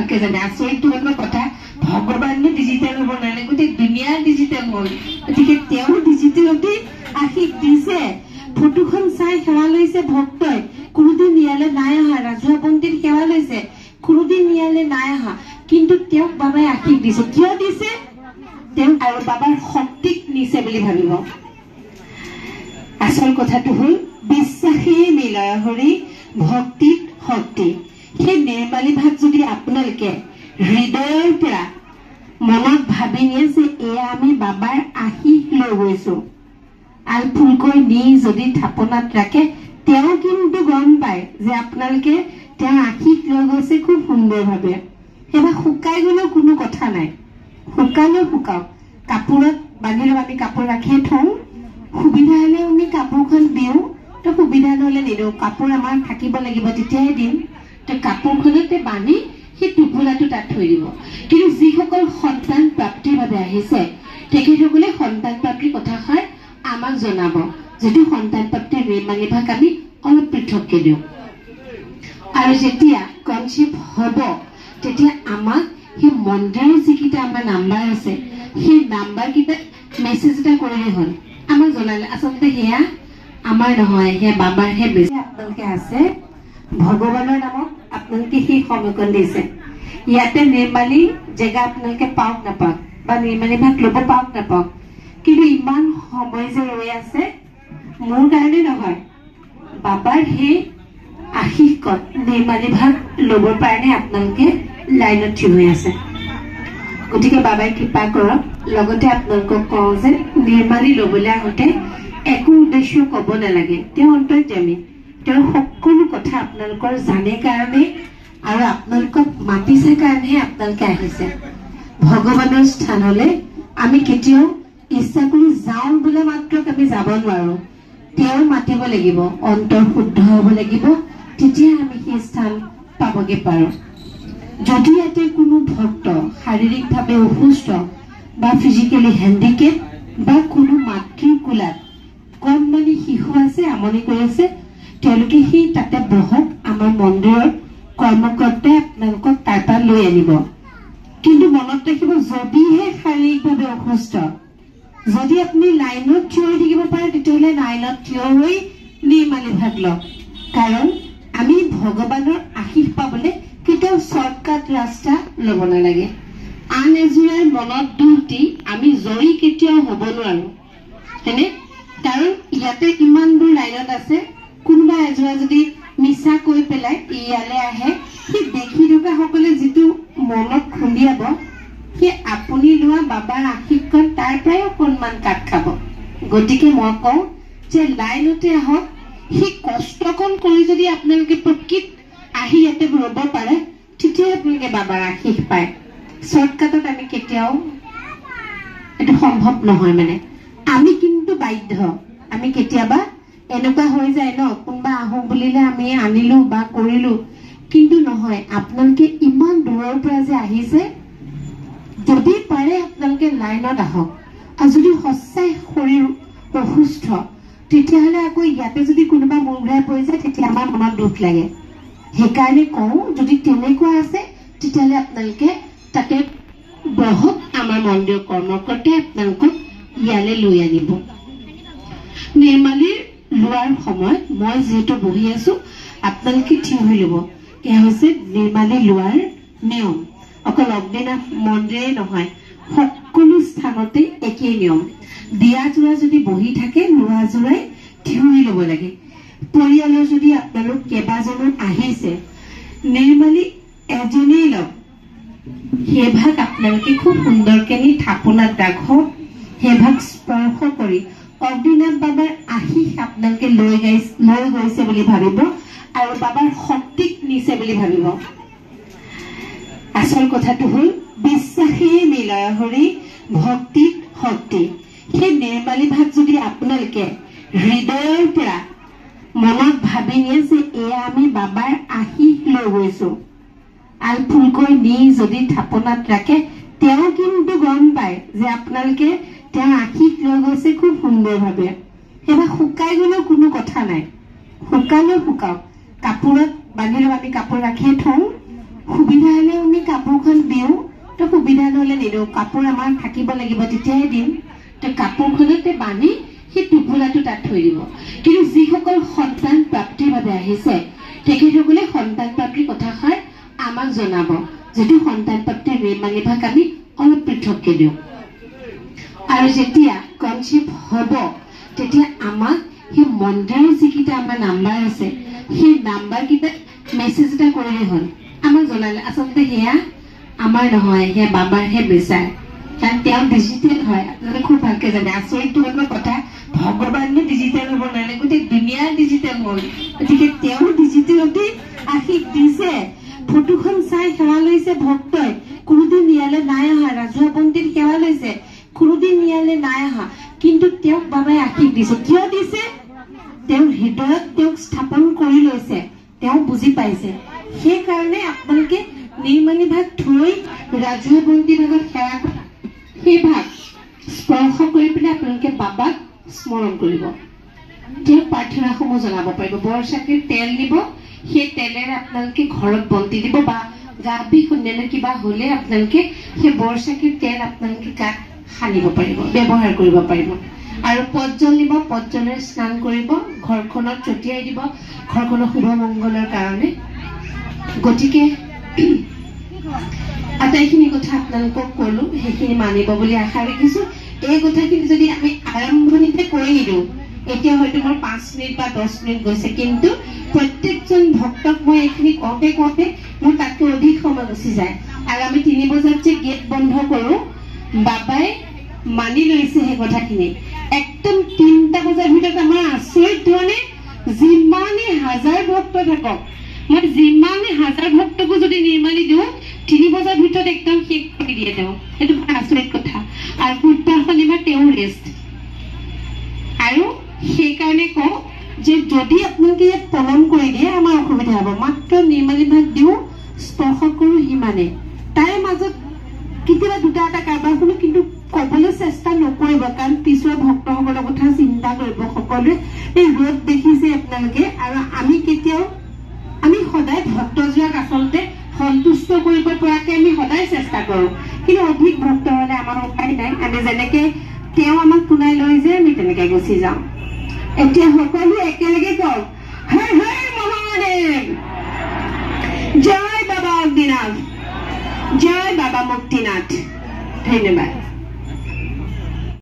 ভালকে জানে আচৰিত ধৰণৰ কথা ভগৱানে ডিজিটেল হ'ব নালাগে গোটেই দুনিয়া ডিজিটেল হ'ল গতিকে তেওঁ ডিজিটেলতে আশীষ দিছে ফটোখন চাই সেৱা লৈছে ভক্তই কোনোদিন ইয়ালৈ নাই অহা ৰাজহুৱা পন্থীত সেৱা লৈছে কোনোদিন ইয়ালৈ নাই অহা কিন্তু তেওঁক বাবাই আশীষ দিছে কিয় দিছে তেওঁ আৰু বাবাৰ শক্তিক নিছে বুলি ভাবিব আচল কথাটো হ'ল বিশ্বাসেই মিলয় হৰি ভক্তিত শক্তি সেই নিৰ্মালী ভাগ যদি আপোনালোকে হৃদয়ৰ পৰা মনত ভাবি নিয়ে যে এয়া আমি বাবাৰ আশীষ লৈ গৈছো আলফুলকৈ নি যদি থাপনাত ৰাখে তেওঁ কিন্তু গম পায় যে আপোনালোকে তেওঁ আশীষ লৈ গৈছে খুব সুন্দৰভাৱে সেইবা শুকাই গ'লেও কোনো কথা নাই শুকালেও শুকাওক কাপোৰত বান্ধি লৈ আমি কাপোৰ ৰাখি থওঁ সুবিধা হলে আমি কাপোৰখন দিওঁ তো সুবিধা নহলে নিদিওঁ কাপোৰ আমাৰ থাকিব লাগিব তেতিয়াহে দিম তো কাপোৰখনতে বান্ধি সেই টোপোলাটো তাত থৈ দিব কিন্তু যিসকল সন্তান প্ৰাপ্তিৰ বাবে আহিছে তেখেতসকলে সন্তান প্ৰাপ্তিৰ কথাষাৰ আমাক জনাব যেটো সন্তান প্ৰাপ্তিৰ নিৰ্মালী ভাগ আমি অলপ পৃথককে দিওঁ আৰু যেতিয়া কনচেপ্ট হ'ব তেতিয়া আমাক সেই মন্দিৰৰ যিকেইটা আমাৰ নাম্বাৰ আছে সেই নাম্বাৰ কেইটা মেছেজ এটা কৰিলে হ'ল আমাক জনালে আচলতে সেয়া আমাৰ নহয় সেয়া বাবাৰ হে বেছি আপোনালোকে আছে ভগৱানৰ নামত আপোনালোকে সেই সময়কণ দিছে ইয়াতে নিৰ্মালী জেগা আপোনালোকে পাওক নাপাওক বা নিৰ্মালী ভাগ ল'ব পাওক নাপাওক কিন্তু ইমান সময় যে ৰৈ আছে মোৰ কাৰণে নহয় বাবাৰ সেই আশীষকণ নিৰ্মালী ভাগ ল'বৰ কাৰণে আপোনালোকে লাইনত থিয় হৈ আছে গতিকে বাবাই কৃপা কৰক লগতে আপোনালোকক কওঁ যে নিৰ্মালী ল'বলৈ আহোঁতে একো উদ্দেশ্য ক'ব নালাগে তেওঁ অন্তৰ্যামী তেওঁৰ সকলো কথা আপোনালোকৰ জানে কাৰণে আৰু আপোনালোকক মাতিছে কাৰণেহে আপোনালোকে আহিছে ভগৱানৰ স্থানলৈ আমি কেতিয়াও ইচ্ছা কৰি যাওঁ বোলে মাত্ৰ আমি যাব নোৱাৰো তেওঁ মাতিব লাগিব অন্তৰ শুদ্ধ হ'ব লাগিব তেতিয়া আমি সেই স্থান পাবগে পাৰো যদি ইয়াতে কোনো ভক্ত শাৰীৰিকভাৱে অসুস্থ বা ফিজিকেলি হেণ্ডিকেপ বা কোনো মাতৃৰ কোলাত কণমানি শিশু আছে আমনি কৰি আছে তেওঁলোকে সেই তাতে বহক আমাৰ মন্দিৰৰ কৰ্মকৰ্তাই আপোনালোকক তাৰ পৰা লৈ আনিব কিন্তু মনত ৰাখিব যদিহে শাৰীৰিকভাৱে অসুস্থ যদি আপুনি লাইনত থিয় হৈ থাকিব পাৰে তেতিয়াহ'লে লাইনত থিয় হৈ নিৰ্মালী ভাগ লওক কাৰণ আমি ভগৱানৰ আশীষ পাবলৈ কেতিয়াও শ্বৰ্টকাট ৰাস্তা ল'ব নালাগে আন এজোৰাৰ মনত দুখ দি আমি জয়ী কেতিয়াও হ'ব নোৱাৰো হয়নে কাৰণ ইয়াতে ইমান দূৰ লাইনত আছে কোনোবা এজোৰা যদি মিছা কৈ পেলাই ইয়ালৈ আহে সেই দেখি থকা সকলে যিটো মনত খুন্দিয়াব সেই আপুনি লোৱা বাবাৰ আশীষকণ তাৰ পৰাই অকণমান কাট খাব গতিকে মই কওঁ যে লাইনতে আহক সেই কষ্টকণ কৰি যদি আপোনালোকে প্ৰকৃত আহি ইয়াতে ৰ'ব পাৰে তেতিয়া আপোনালোকে বাবাৰ আশীষ পায় শ্বৰ্টকাটত আমি কেতিয়াও এইটো সম্ভৱ নহয় মানে আমি কিন্তু বাধ্য আমি কেতিয়াবা এনেকুৱা হৈ যায় ন কোনোবা আহোঁ বুলিলে আমি আনিলো বা কৰিলো কিন্তু নহয় আপোনালোকে ইমান দূৰৰ পৰা যে আহিছে যদি পাৰে আপোনালোকে লাইনত আহক আৰু যদি সঁচাই শৰীৰ অসুস্থ তেতিয়াহ'লে আকৌ ইয়াতে যদি কোনোবা মূৰ ঘূৰাই পৰি যায় তেতিয়া আমাৰ মনত দুখ লাগে সেইকাৰণে কওঁ যদি তেনেকুৱা আছে তেতিয়াহ'লে আপোনালোকে তাতে বহক আমাৰ মন্দিৰৰ কৰ্মকৰ্তাই আপোনালোকক ইয়ালৈ লৈ আনিব নিৰ্মালীৰ লোৱাৰ সময়ত মই যিহেতু বহি আছো আপোনালোকে থিয় হৈ ল'ব এয়া হৈছে নিৰ্মালী লোৱাৰ নিয়ম অকল অগ্নিনাথ মন্দিৰেই নহয় সকলো স্থানতে একেই নিয়ম দিয়া যোৰা যদি বহি থাকে লোৱা যোৰাই থিয় হৈ ল'ব লাগে পৰিয়ালৰ যদি আপোনালোক কেইবাজনো আহিছে নিৰ্মালী এজনেই লওক সেই ভাগ আপোনালোকে খুব সুন্দৰকে নি থাপনাত ৰাখক সেই ভাগ স্পৰ্শ কৰি অগ্নিনাথ বাবাৰ আশীষ আপোনালোকে লৈ গৈছে বুলি ভাবিব আৰু বাবাৰ শক্তিক নিছে বুলি ভাবিব আচল কথাটো হ'ল বিশ্বাসেই মিলয় হৰি ভক্তিত শক্তি সেই নিৰ্মালী ভাগ যদি আপোনালোকে হৃদয়ৰ পৰা মনত ভাবি নিয়ে যে এয়া আমি বাবাৰ আশীষ লৈ গৈছো আলফুলকৈ নি যদি থাপনাত ৰাখে তেওঁ কিন্তু গম পায় যে আপোনালোকে তেওঁ আশীষ লৈ গৈছে খুব সুন্দৰভাৱে সেইবা শুকাই গ'লেও কোনো কথা নাই শুকালেও শুকাওক কাপোৰত বান্ধি লৈ আমি কাপোৰ ৰাখি থওঁ সুবিধা হলে আমি কাপোৰখন দিওঁ তো সুবিধা নহ'লে নিদিওঁ কাপোৰ আমাৰ থাকিব লাগিব তেতিয়াহে দিম তো কাপোৰখনতে বান্ধি সেই টোপোলাটো তাত থৈ দিব কিন্তু যিসকল সন্তান প্ৰাপ্তিৰ বাবে আহিছে তেখেতসকলে সন্তান প্ৰাপ্তিৰ কথাষাৰ আমাক জনাব যেটো সন্তান প্ৰাপ্তিৰ নিৰ্মালী ভাগ আমি অলপ পৃথককে দিওঁ আৰু যেতিয়া কনচিভ হ'ব তেতিয়া আমাক সেই মন্দিৰৰ যিকেইটা আমাৰ নাম্বাৰ আছে সেই নাম্বাৰকেইটা মেছেজ এটা কৰিলে হ'ল আমাক জনালে আচলতে সেয়া আমাৰ নহয় সেয়া বাবাৰহে বিচাৰ কাৰণ তেওঁ ডিজিটেল হয় আপোনালোকে খুব ভালকে জানে আচৰিত ধৰণৰ কথা ভগৱানে ডিজিটেল হ'ব নালাগে গোটেই দুনিয়া ডিজিটেল হ'ল গতিকে তেওঁ ডিজিটেলতে আশীষ দিছে ফটোখন চাই সেৱা লৈছে ভক্তই কোনোদিন নিয়ালে নাই অহা ৰাজহুৱা পণ্ডিত সেৱা লৈছে কোনোদিন নিয়ালে নাই অহা কিন্তু তেওঁক বাবাই আশীষ দিছে কিয় দিছে তেওঁৰ হৃদয়ত তেওঁক স্থাপন কৰি লৈছে তেওঁ বুজি পাইছে সেইকাৰণে আপোনালোকে নিৰ্মালী ভাগ থৈ ৰাজহুৱা পণ্ডিত ভাগত সেৱা সেই ভাগ স্পৰ্শ কৰি পেলাই আপোনালোকে বাবাক স্মৰণ কৰিব তেওঁ প্ৰাৰ্থনাসমূহ জনাব পাৰিব বৰচাকিৰ তেল নিব সেই তেলেৰে আপোনালোকে ঘৰত বন্তি দিব বা গা বিষ অন্যান্য কিবা হ'লে আপোনালোকে সেই বৰচাকিৰ তেল আপোনালোকে গাত সানিব পাৰিব ব্যৱহাৰ কৰিব পাৰিব আৰু পজ্জল নিব পজ্জলেৰে স্নান কৰিব ঘৰখনত ছটিয়াই দিব ঘৰখনৰ শুভ মংগলৰ কাৰণে গতিকে আটাইখিনি কথা আপোনালোকক ক'লো সেইখিনি মানিব বুলি আশা ৰাখিছো এই কথাখিনি যদি আমি আৰম্ভণিতে কৰি নিদিওঁ এতিয়া হয়তো মোৰ 5 মিনিট বা 10 মিনিট গৈছে কিন্তু প্ৰত্যেকজন ভক্তক মই এইখিনি কওঁতে মোৰ তাতকৈ অধিক সময় গুচি যায় আৰু আমি 3 বজাত যে গেট বন্ধ কৰোঁ বাবাই মানি লৈছে সেই কথাখিনি একদম 3টা বজাৰ ভিতৰত আমাৰ আচৰিত ধৰণে যিমানে হাজাৰ ভক্ত থাকক মই যিমানে হাজাৰ ভক্তকো যদি নিৰ্মালি দিওঁ 3 বজাৰ ভিতৰত একদম শেষ কৰি দিয়ে তেওঁ এইটো আচৰিত কথা আৰু বুধবাৰ শনিবাৰ তেওঁ ৰেষ্ট আৰু সেইকাৰণে কওঁ যে যদি আপোনালোকে ইয়াত পলম কৰি দিয়ে আমাৰ অসুবিধা হ'ব মাত্ৰ নিৰ্মালী ভাগ দিওঁ স্পৰ্শ কৰোঁ সিমানে তাৰে মাজত কেতিয়াবা দুটা এটা কাৰবাৰ শুনো কিন্তু ক'বলৈ চেষ্টা নকৰিব কাৰণ পিছৰ ভক্তসকলৰ কথা চিন্তা কৰিব সকলোৱে এই ৰ'দ দেখিছে আপোনালোকে আৰু আমি কেতিয়াও আমি সদায় ভক্তজনক আচলতে সন্তুষ্ট কৰিব পৰাকৈ আমি সদায় চেষ্টা কৰোঁ কিন্তু অধিক ভক্ত হ'লে আমাৰ উপায় নাই আমি যেনেকৈ তেওঁ আমাক শুনাই লৈ যে আমি তেনেকৈ গুচি যাওঁ এতিয়া সকলো একেলগে কওক হৰ হৰ মহাদেৱ জয় বাবা অগ্নিনাথ জয় বাবা মুক্তিনাথ ধন্যবাদ